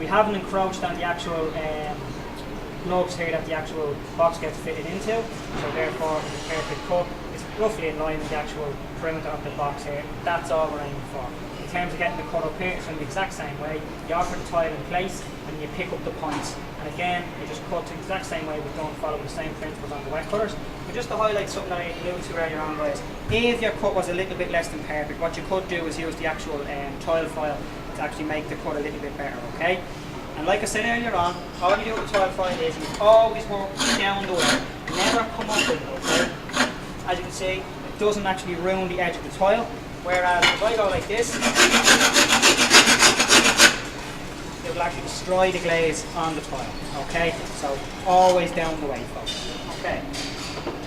We haven't encroached on the actual lugs here that the actual box gets fitted into, so therefore the perfect cut is roughly in line with the actual perimeter of the box here. That's all we're aiming for. In terms of getting the cut up here, it's going to be the exact same way. You offer the tile in place and you pick up the points. And again, you just cut the exact same way we've done, following the same principles on the wet cutters. But just to highlight something that I alluded to earlier on, guys, if your cut was a little bit less than perfect, what you could do is use the actual tile file to actually make the cut a little bit better, okay? And like I said earlier on, all you do with the tile file is you always work down the way, never come up with it, okay? As you can see, it doesn't actually ruin the edge of the tile, whereas if I go like this, it will actually destroy the glaze on the tile, okay? So always down the way, folks. Okay.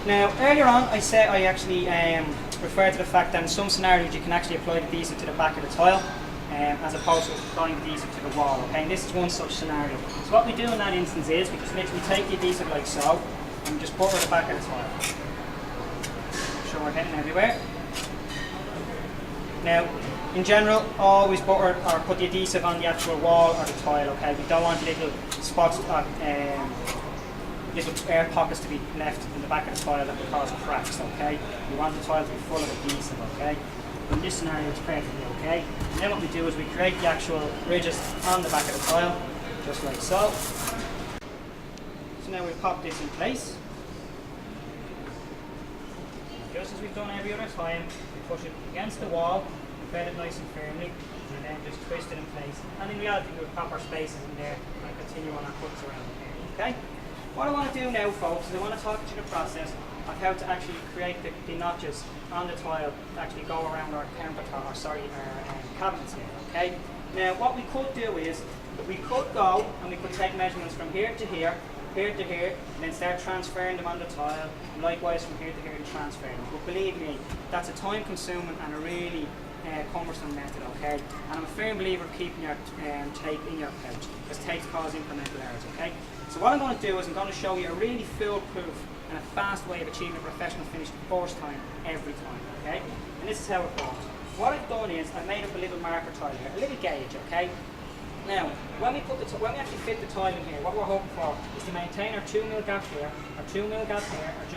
Now, earlier on, I said I actually referred to the fact that in some scenarios you can actually apply the adhesive to the back of the tile, as opposed to applying the adhesive to the wall, okay? And this is one such scenario. So what we do in that instance is we just literally take the adhesive like so, and we just put it at the back of the tile. Sure we're hitting everywhere. Now, in general, always butter or put the adhesive on the actual wall or the tile, okay? We don't want little spots, little air pockets to be left in the back of the tile that will cause cracks, okay? We want the tile to be full of adhesive, okay? In this scenario, it's perfectly okay. And then what we do is we create the actual ridges on the back of the tile, just like so. So now we'll pop this in place. Just as we've done every other time, we push it against the wall, bed it nice and firmly, and then just twist it in place. And in reality, we'll pop our spaces in there and continue on our cuts around here, okay? What I want to do now, folks, is I want to talk you through the process of how to actually create the notches on the tile to actually go around our cabinets here, okay? Now, what we could do is, we could go and we could take measurements from here to here, here to here, and then start transferring them on the tile, and likewise from here to here and transferring them. But believe me, that's a time-consuming and a really cumbersome method, okay? And I'm a firm believer of keeping your tape in your pouch, because tapes cause incremental errors, okay? So what I'm going to do is I'm going to show you a really foolproof and a fast way of achieving a professional finish the first time, every time, okay? And this is how it goes. What I've done is I've made up a little marker tile here, a little gauge, okay? Now, when we actually fit the tile in here, what we're hoping for is to maintain our 2mm gap here, our 2mm gap here, as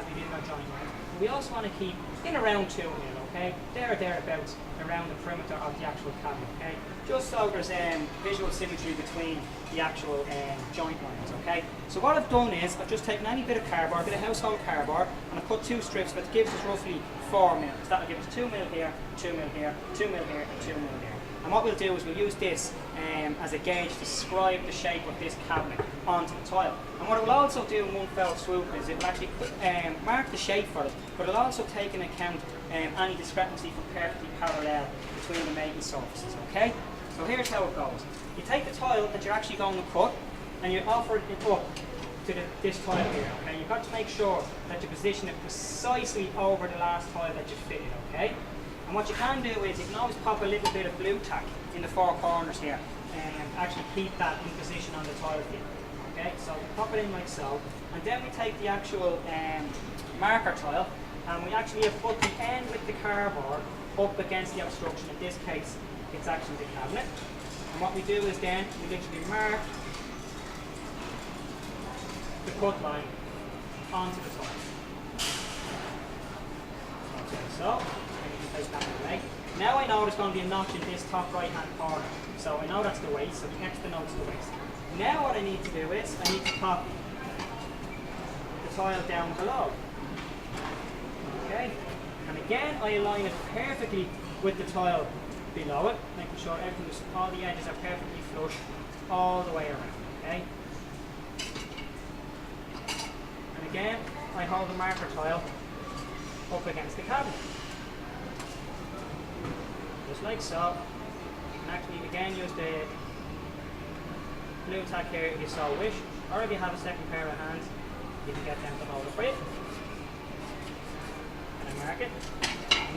we did in our joint line. We also want to keep in around 2mm, okay? There or thereabouts around the perimeter of the actual cabinet, okay? Just so there's visual symmetry between the actual joint lines, okay? So what I've done is I've just taken any bit of cardboard, a bit of household cardboard, and I've cut two strips that gives us roughly 4mm. So that'll give us 2mm here, 2mm here, 2mm here, and 2mm here. And what we'll do is we'll use this as a gauge to describe the shape of this cabinet onto the tile. And what it will also do in one fell swoop is it will actually mark the shape for it, but it'll also take into account any discrepancy from perfectly parallel between the mating surfaces, okay? So here's how it goes. You take the tile that you're actually going to cut, and you offer it up to this tile here, okay? You've got to make sure that you position it precisely over the last tile that you fitted, okay? And what you can do is you can always pop a little bit of blue tack in the four corners here and actually keep that in position on the tile here. Okay, so we pop it in like so, and then we take the actual marker tile and we actually have put the end with the cardboard up against the obstruction. In this case, it's actually the cabinet. And what we do is then we literally mark the cut line onto the tile. Okay, so. Now I know there's going to be a notch in this top right hand corner, so I know that's the waist, so the next denotes the waist. Now what I need to do is I need to pop the tile down below. Okay, and again I align it perfectly with the tile below it, making sure all the edges are perfectly flush all the way around. Okay, and again I hold the marker tile up against the cabinet. Just like so. You can actually again use the blue tack here if you so wish, or if you have a second pair of hands, you can get them to hold it for you. And I mark it.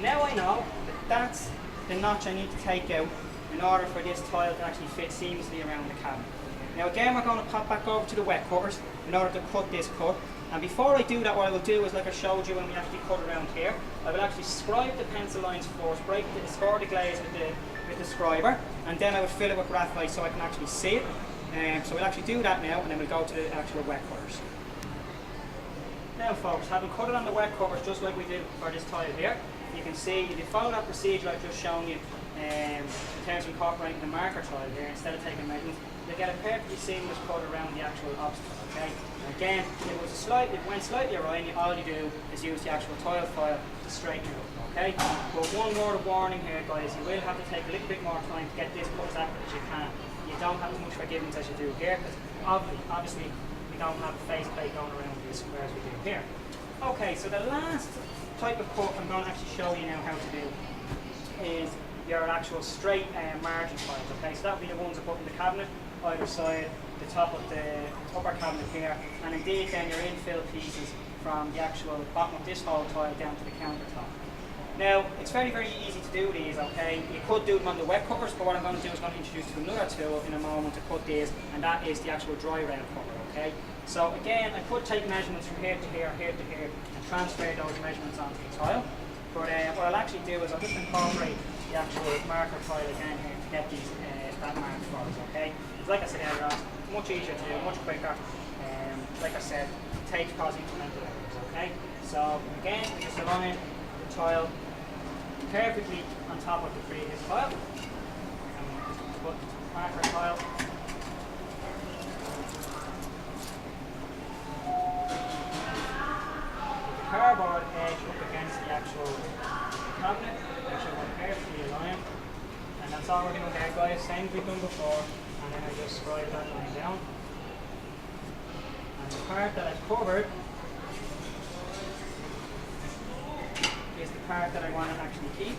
Now I know that that's the notch I need to take out in order for this tile to actually fit seamlessly around the cabinet. Now again we're going to pop back over to the wet cutters in order to cut this cut. And before I do that, what I will do is, like I showed you when we actually cut around here, I will actually scribe the pencil lines first, score the glaze with describer, and then I would fill it with graphite so I can actually see it. So we'll actually do that now, and then we'll go to the actual wet cutters. Now folks, having cut it on the wet cutters just like we did for this tile here, you can see if you follow that procedure I've just shown you in terms of incorporating the marker tile here, instead of taking measurements, you'll get a perfectly seamless cut around the actual obstacle, okay? And again, if it went slightly awry, all you do is use the actual tile file to straighten it up, okay? But one word of warning here, guys, you will have to take a little bit more time to get this cut as accurate as you can. You don't have as much forgiveness as you do here, because obviously we don't have a face plate going around this whereas we do here. Okay, so the last type of cut I'm going to actually show you now how to do is your actual straight margin tiles, okay? So that will be the ones I put in the cabinet, either side, the top of the upper cabinet here, and indeed then your infill pieces from the actual bottom of this whole tile down to the countertop. Now, it's very, very easy to do these, okay? You could do them on the wet cutters, but what I'm going to do is I'm going to introduce you to another tool in a moment to cut these, and that is the actual dry rail cutter, okay? So again, I could take measurements from here to here, here to here, and transfer those measurements onto the tile. But what I'll actually do is I'll just incorporate the actual marker tile again here to get these that mark for us, okay? Like I said earlier on, much easier to do, much quicker. Like I said, it takes cause incremental errors, okay? So again, we just align the tile perfectly on top of the previous tile. And we just put the marker tile. The cardboard edge up against the actual cabinet, actually one perfectly aligned. And that's all we're doing there, guys, same as we've done before. And then I just scribe that line down. And the part that I've covered is the part that I want to actually keep.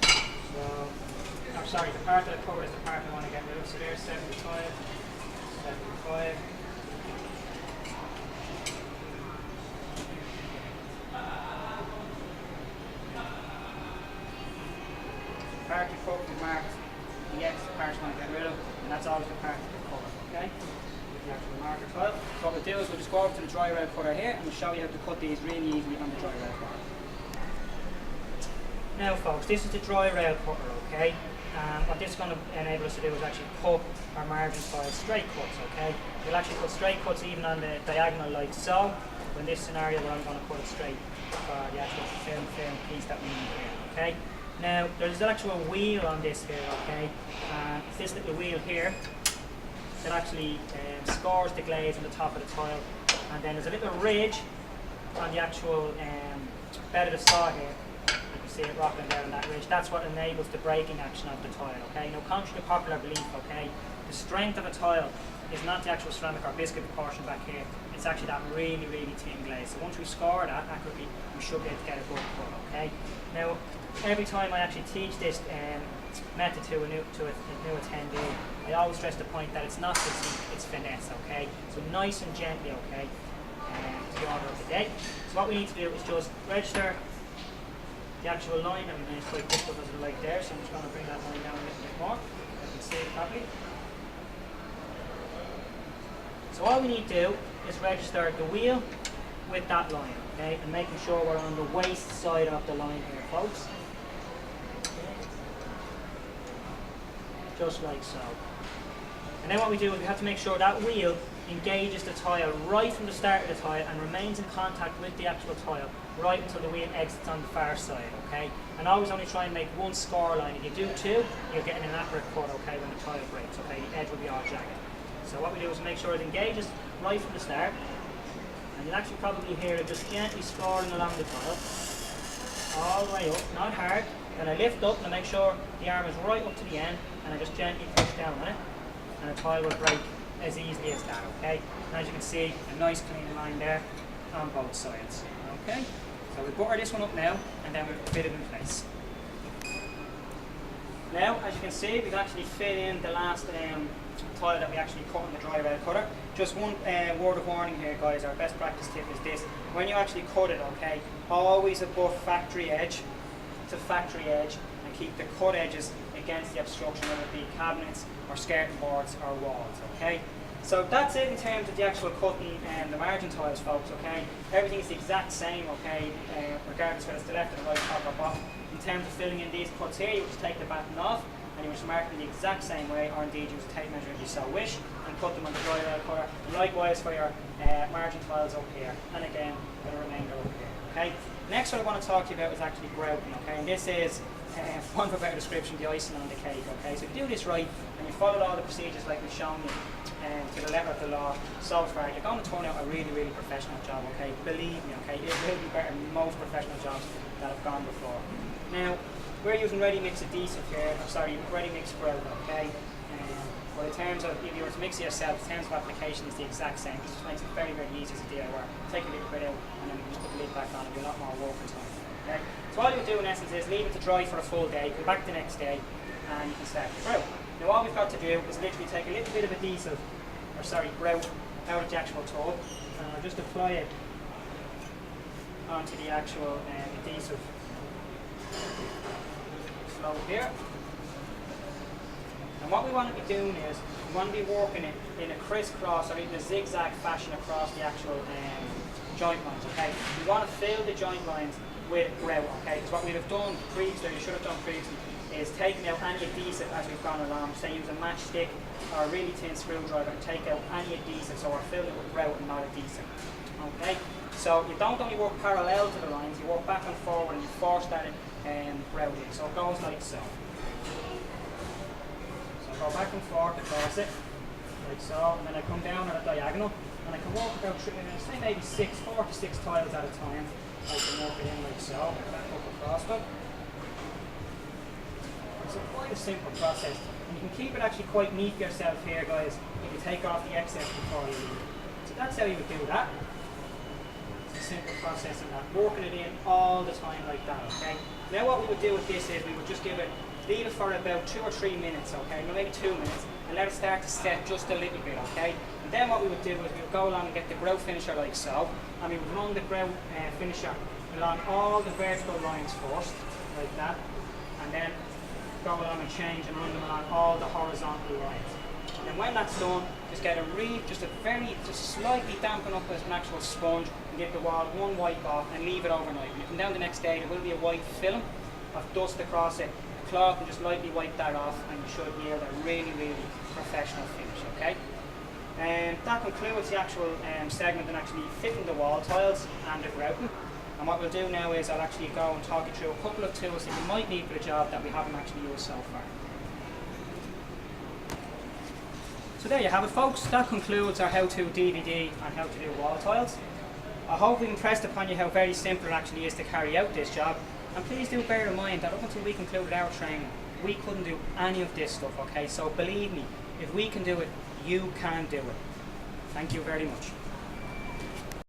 So, oh, sorry, the part that I've covered is the part I want to get rid of. So there's 75, 75. Part you covered is marked, the extra part you want to get rid of, and that's always the part that you cover, okay? With the actual marker tile. So what we'll do is we'll just go over to the dry rail cutter here, and we'll show you how to cut these really easily on the dry rail cutter. Now folks, this is the dry rail cutter, okay? What this is going to enable us to do is actually cut our margin tiles straight cuts, okay? We'll actually cut straight cuts even on the diagonal like so. In this scenario where I'm going to cut it straight for the actual film piece that we need here, okay? Now, there's an actual wheel on this here, okay? It's this little wheel here that actually scores the glaze on the top of the tile. And then there's a little ridge on the actual bed of the saw here. You can see it rocking down on that ridge. That's what enables the braking action of the tile, okay? Now, contrary to popular belief, okay, the strength of a tile is not the actual ceramic or biscuit portion back here. It's actually that really, really thin glaze. So once we score that accurately, we should be able to get a good cut, okay? Now, every time I actually teach this method to a new attendee, I always stress the point that it's not physique, it's finesse, okay? So nice and gently, okay, to the order of the day. So what we need to do is just register the actual line. I mean, it's quite difficult as a light there, so I'm just going to bring that line down a little bit more so you can see it properly. So all we need to do is register the wheel with that line, okay, and making sure we're on the waist side of the line here, folks. Just like so. And then what we do is we have to make sure that wheel engages the tile right from the start of the tile and remains in contact with the actual tile right until the wheel exits on the far side, okay? And always only try and make one score line. If you do two, you're getting an accurate cut, okay, when the tile breaks, okay? The edge will be all jagged. So what we do is make sure it engages right from the start. And you'll actually probably hear it just gently scoring along the tile, all the way up, not hard. Then I lift up and I make sure the arm is right up to the end, and I just gently push down on it, and the tile will break as easily as that, okay? And as you can see, a nice clean line there on both sides, okay? So we'll butter this one up now, and then we'll fit it in place. Now, as you can see, we can actually fit in the last tile that we actually cut on the dry rail cutter. Just one word of warning here, guys. Our best practice tip is this: when you actually cut it, okay, always above factory edge to factory edge, and keep the cut edges against the obstruction, whether it be cabinets or skirting boards or walls, okay? So that's it in terms of the actual cutting and the margin tiles, folks, okay? Everything is the exact same, okay, regardless whether it's the left or the right top or bottom. In terms of filling in these cuts here, you just take the batten off and you just mark them the exact same way, or indeed use a tape measure if you so wish, and put them on the dry rail cutter. And likewise for your margin tiles up here, and again for the remainder up here. Okay. Next, what I want to talk to you about is actually grouting. Okay, and this is, for want of a better description, the icing on the cake. Okay, so if you do this right and you follow all the procedures like we've shown you to the letter of the law so far, you're going to turn out a really, really professional job. Okay, believe me. Okay, it will be better than most professional jobs that have gone before. Now, we're using ready-mix adhesive here, ready-mix grout, okay? But in terms of, if you were to mix it yourself, in terms of application, it's the exact same. It just makes it very, very easy as a DIY. Take a little bit out, and then you just put the lid back on, and do a lot more work and time. Okay? So all you do in essence is leave it to dry for a full day, come back the next day, and you can start your grout. Now all we've got to do is literally take a little bit of adhesive, grout, out of the actual tub, and I'll just apply it onto the actual adhesive slope here. And what we want to be doing is, we want to be working it in a crisscross or even a zigzag fashion across the actual joint lines, okay? We want to fill the joint lines with grout, okay? Because what we have done previously, we should have done previously, is taking out any adhesive as we've gone along. Say use a matchstick or a really thin screwdriver and take out any adhesive, so we're filling it with grout and not adhesive, okay? So you don't only work parallel to the lines, you work back and forward and you force that grout in. So it goes like so. So I go back and forth across it, like so, and then I come down at a diagonal, and I can walk about through, say maybe 4 to 6 tiles at a time. I can walk it in like so, back up across them. It's quite a simple process, and you can keep it actually quite neat for yourself here, guys, if you take off the excess before you leave. So that's how you would do that. Simple process of that, working it in all the time like that, okay? Now what we would do with this is we would just leave it for about 2 or 3 minutes, okay? Maybe 2 minutes, and let it start to set just a little bit, okay? And then what we would do is we would go along and get the grout finisher like so, and we would run the grout finisher along all the vertical lines first, like that, and then go along and change and run them along all the horizontal lines. And when that's done, just get just slightly dampen up as an actual sponge and give the wall one wipe off and leave it overnight. When you come down the next day, there will be a white film of dust across it, a cloth, and just lightly wipe that off, and you should yield a really, really professional finish, okay? And that concludes the actual segment on actually fitting the wall tiles and the grouting. And what we'll do now is I'll actually go and talk you through a couple of tools that you might need for the job that we haven't actually used so far. So there you have it, folks. That concludes our how-to DVD on how to do wall tiles. I hope we've impressed upon you how very simple it actually is to carry out this job. And please do bear in mind that up until we concluded our training, we couldn't do any of this stuff, okay? So believe me, if we can do it, you can do it. Thank you very much.